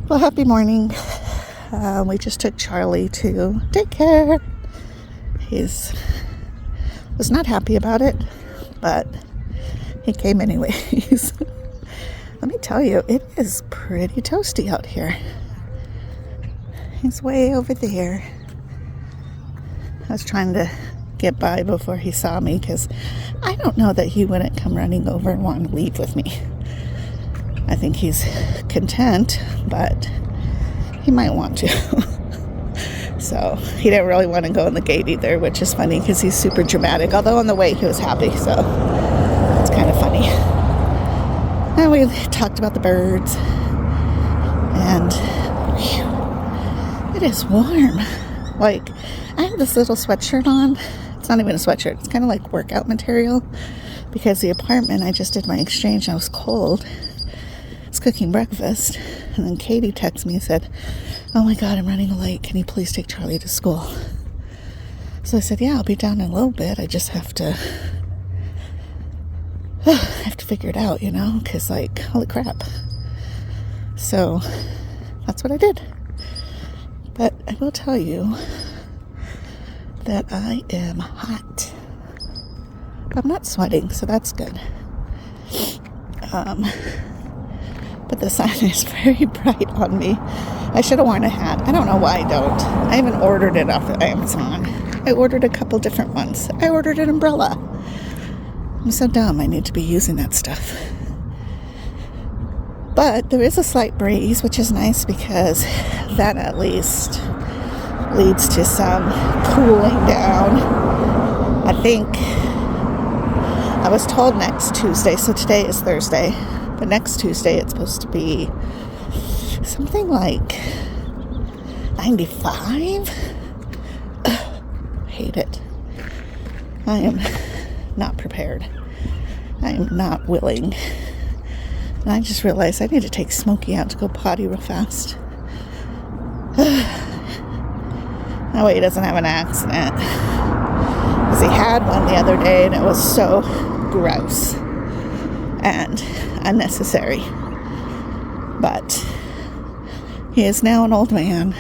Well, happy morning. We just took Charlie to daycare. Was not happy about it, but he came anyways. Let me tell you, it is pretty toasty out here. He's way over there. I was trying to get by before he saw me because I don't know that he wouldn't come running over and want to leave with me. I think he's content, but he might want to. So he didn't really want to go in the gate either, which is funny because he's super dramatic. Although on the way he was happy, so it's kind of funny. And we talked about the birds, and whew, it is warm. Like, I have this little sweatshirt on. It's not even a sweatshirt. It's kind of like workout material because the apartment, I just did my exchange. I was cold. I was cooking breakfast, and then Katie texted me and said, "Oh my God, I'm running late. Can you please take Charlie to school?" So I said, "Yeah, I'll be down in a little bit. I just have to figure it out, because like, holy crap." So that's what I did. But I will tell you that I am hot. I'm not sweating, so that's good. But the sun is very bright on me. I should have worn a hat. I don't know why I don't. I even ordered it off of Amazon. I ordered a couple different ones. I ordered an umbrella. I'm so dumb. I need to be using that stuff. But there is a slight breeze, which is nice because that at least leads to some cooling down. I think I was told next Tuesday, so today is Thursday, but next Tuesday it's supposed to be something like 95. Hate it. I am not prepared. I am not willing. And I just realized I need to take Smokey out to go potty real fast. That way he doesn't have an accident. Because he had one the other day and it was so gross and unnecessary. But he is now an old man.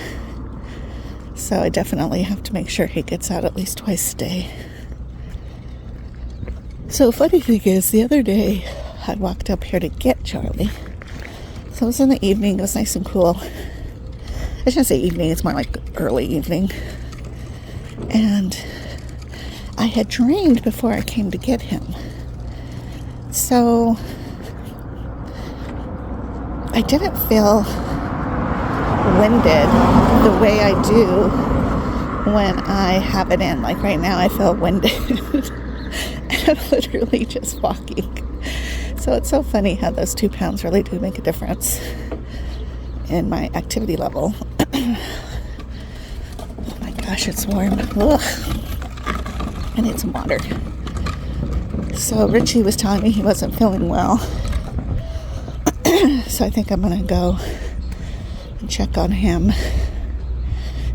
So I definitely have to make sure he gets out at least twice a day. So funny thing is, the other day I walked up here to get Charlie. So it was in the evening. It was nice and cool. I shouldn't say evening. It's more like early evening. And I had drained before I came to get him. So I didn't feel winded the way I do when I have it in. Like right now I feel winded. And I'm literally just walking. So it's so funny how those 2 pounds really do make a difference in my activity level. Oh my gosh, it's warm. Ugh. I need some water. So Richie was telling me he wasn't feeling well. So I think I'm going to go and check on him.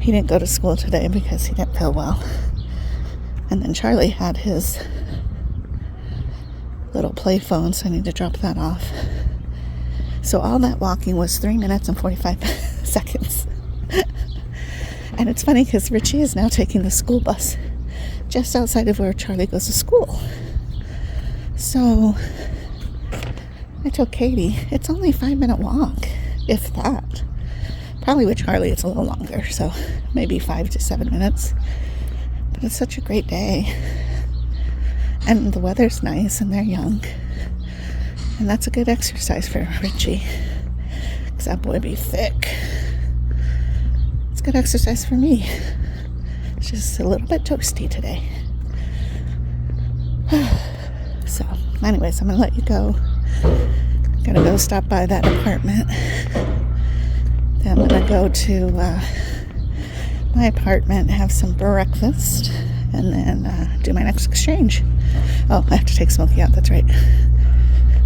He didn't go to school today because he didn't feel well. And then Charlie had his little play phone, so I need to drop that off. So all that walking was 3 minutes and 45 seconds. And it's funny because Richie is now taking the school bus just outside of where Charlie goes to school. So I told Katie, it's only a 5-minute walk, if that. Probably with Charlie it's a little longer, so maybe 5 to 7 minutes. But it's such a great day. And the weather's nice and they're young. And that's a good exercise for Richie. Because that boy be thick. It's good exercise for me. It's just a little bit toasty today. So, anyways, I'm going to let you go. I'm going to go stop by that apartment. Then I'm going to go to my apartment, have some breakfast, and then do my next exchange. Oh, I have to take Smokey out. That's right.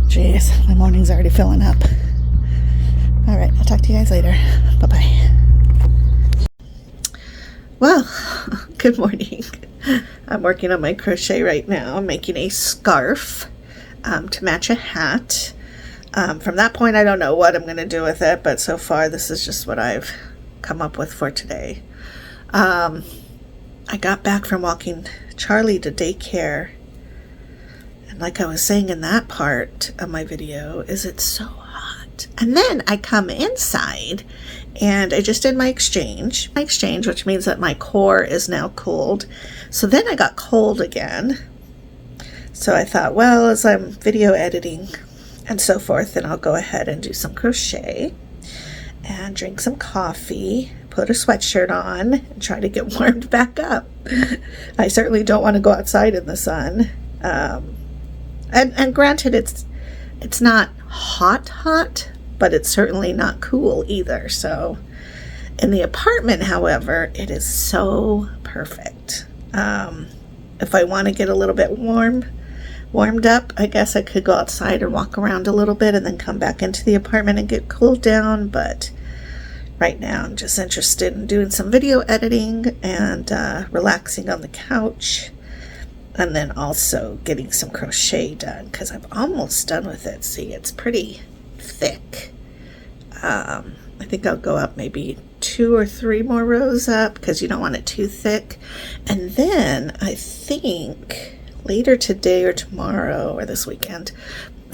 Jeez, my morning's already filling up. All right, I'll talk to you guys later. Bye-bye. Well, good morning. I'm working on my crochet right now. I'm making a scarf to match a hat. From that point, I don't know what I'm going to do with it, but so far this is just what I've come up with for today. I got back from walking Charlie to daycare, and like I was saying in that part of my video, is it's so hot. And then I come inside and I just did my exchange, which means that my core is now cooled. So then I got cold again. So I thought, well, as I'm video editing and so forth, then I'll go ahead and do some crochet and drink some coffee, put a sweatshirt on, and try to get warmed back up. I certainly don't want to go outside in the sun. And granted, it's not hot, but it's certainly not cool either. So in the apartment, however, it is so perfect. If I want to get a little bit warmed up, I guess I could go outside or walk around a little bit and then come back into the apartment and get cooled down. But right now I'm just interested in doing some video editing and relaxing on the couch, and then also getting some crochet done because I'm almost done with it. See, it's pretty thick. I think I'll go up maybe 2 or 3 more rows up because you don't want it too thick. And then I think later today or tomorrow or this weekend,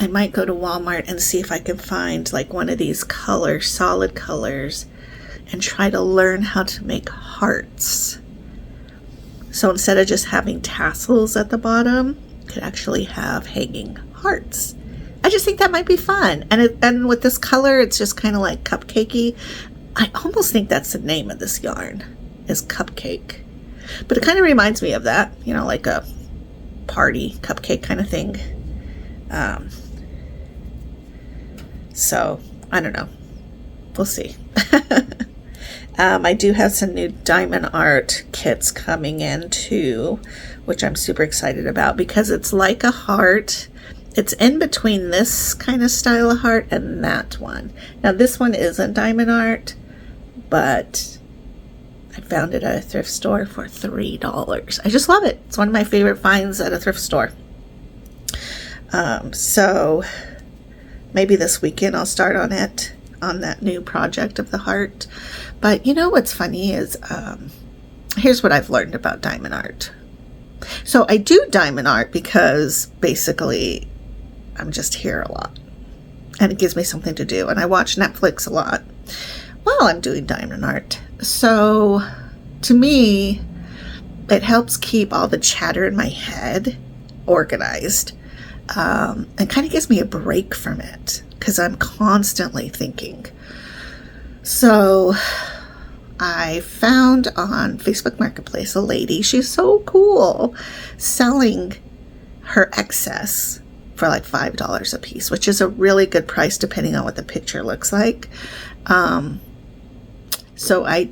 I might go to Walmart and see if I can find like one of these solid colors, and try to learn how to make hearts. So instead of just having tassels at the bottom, you could actually have hanging hearts. I just think that might be fun. And with this color, it's just kind of like cupcakey. I almost think that's the name of this yarn, is Cupcake. But it kind of reminds me of that, you know, like a party cupcake kind of thing. So I don't know, we'll see. I do have some new diamond art kits coming in too, which I'm super excited about because it's like a heart. It's in between this kind of style of heart and that one. Now this one isn't diamond art, but I found it at a thrift store for $3. I just love it. It's one of my favorite finds at a thrift store. So maybe this weekend I'll start on it, on that new project of the heart. But you know what's funny is, here's what I've learned about diamond art. So I do diamond art because basically I'm just here a lot and it gives me something to do, and I watch Netflix a lot while I'm doing diamond art. So to me, it helps keep all the chatter in my head organized, and kind of gives me a break from it because I'm constantly thinking. So I found on Facebook Marketplace a lady, she's so cool, selling her excess for like $5 a piece, which is a really good price depending on what the picture looks like. So I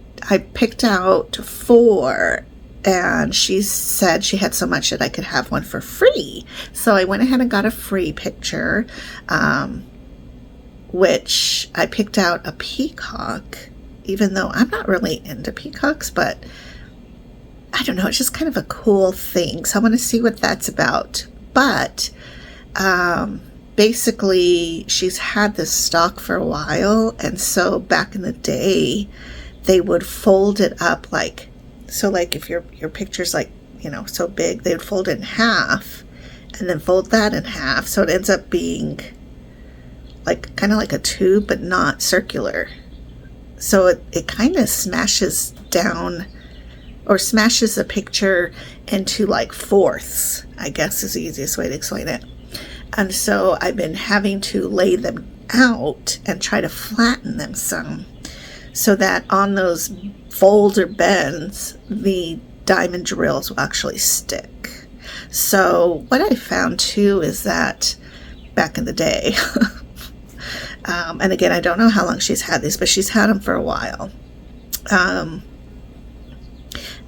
picked out 4, and she said she had so much that I could have one for free. So I went ahead and got a free picture, which I picked out a peacock, even though I'm not really into peacocks, but I don't know, it's just kind of a cool thing. So I want to see what that's about. But basically she's had this stock for a while, and so back in the day they would fold it up like, so like if your picture's like, you know, so big, they would fold it in half and then fold that in half, so it ends up being like kind of like a tube but not circular. So it kind of smashes down, or smashes the picture into like fourths, I guess is the easiest way to explain it. And so I've been having to lay them out and try to flatten them some, so that on those folds or bends, the diamond drills will actually stick. So what I found too is that back in the day, and again, I don't know how long she's had these, but she's had them for a while.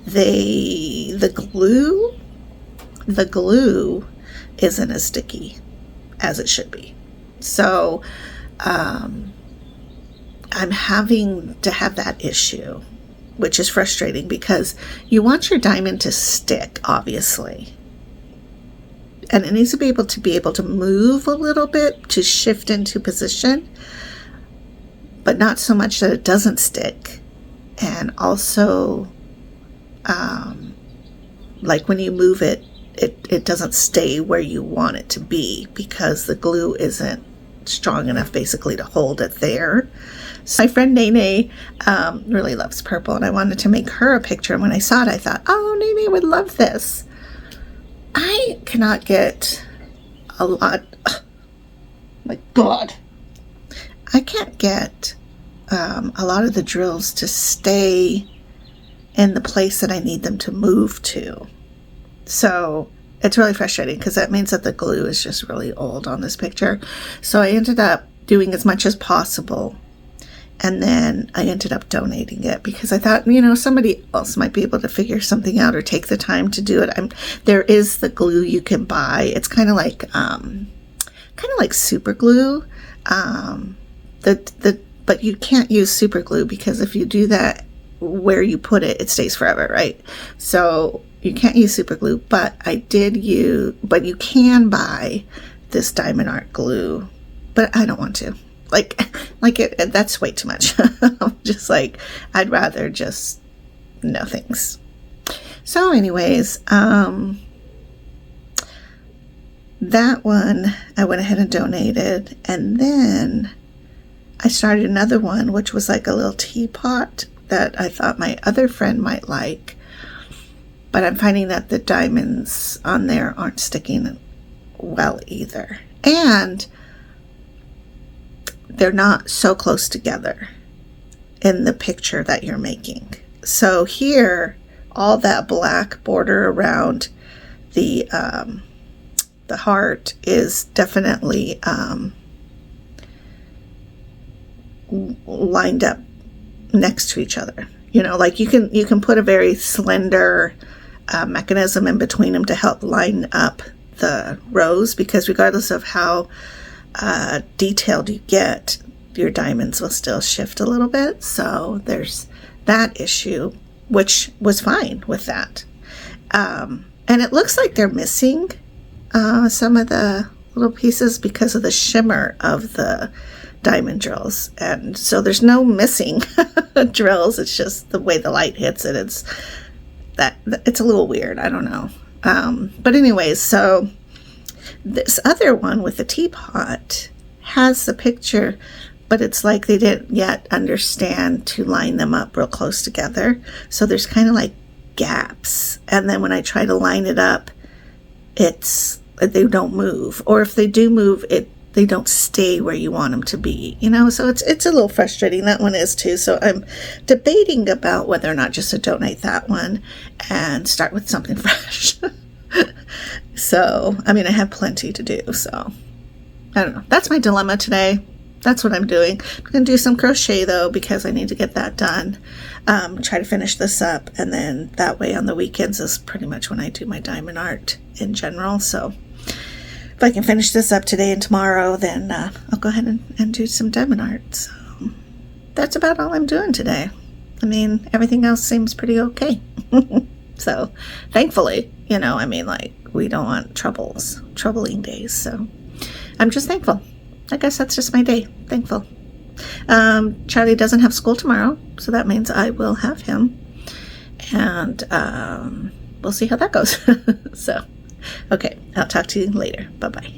The glue isn't as sticky as it should be. So I'm having to have that issue, which is frustrating because you want your diamond to stick, obviously. and it needs to be able to move a little bit to shift into position, but not so much that it doesn't stick. And also, like when you move it, it doesn't stay where you want it to be because the glue isn't strong enough basically to hold it there. So my friend Nene really loves purple, and I wanted to make her a picture. And when I saw it, I thought, oh, Nene would love this. I cannot get a lot. Oh, my God. I can't get a lot of the drills to stay in the place that I need them to move to. So it's really frustrating because that means that the glue is just really old on this picture. So I ended up doing as much as possible, and then I ended up donating it because I thought, you know, somebody else might be able to figure something out or take the time to do it. There is the glue you can buy. It's kind of like super glue. But you can't use super glue because if you do that where you put it, it stays forever, right? So you can't use super glue, but but you can buy this diamond art glue, but I don't want to. That's way too much. Just like, I'd rather just no thanks. So anyways, that one I went ahead and donated, and then I started another one, which was like a little teapot that I thought my other friend might like, but I'm finding that the diamonds on there aren't sticking well either. And they're not so close together in the picture that you're making. So here, all that black border around the heart is definitely lined up next to each other. You know, like you can put a very slender mechanism in between them to help line up the rows, because regardless of how detailed you get, your diamonds will still shift a little bit. So there's that issue, which was fine with that. And it looks like they're missing some of the little pieces because of the shimmer of the diamond drills, and so there's no missing drills. It's just the way the light hits it. It's a little weird. I don't know. But anyways, so this other one with the teapot has the picture, but it's like they didn't yet understand to line them up real close together. So there's kind of like gaps, and then when I try to line it up, they don't move, or if they do move, they don't stay where you want them to be, you know. So it's a little frustrating. That one is too. So I'm debating about whether or not just to donate that one and start with something fresh. So, I mean, I have plenty to do, so I don't know. That's my dilemma today. That's what I'm doing. I'm going to do some crochet though, because I need to get that done. Try to finish this up, and then that way on the weekends is pretty much when I do my diamond art in general. So if I can finish this up today and tomorrow, then I'll go ahead and do some diamond art. So that's about all I'm doing today. I mean, everything else seems pretty okay. So thankfully, you know, I mean, like, we don't want troubling days. So I'm just thankful. I guess that's just my day. Thankful. Charlie doesn't have school tomorrow, so that means I will have him. And we'll see how that goes. So, okay, I'll talk to you later. Bye-bye.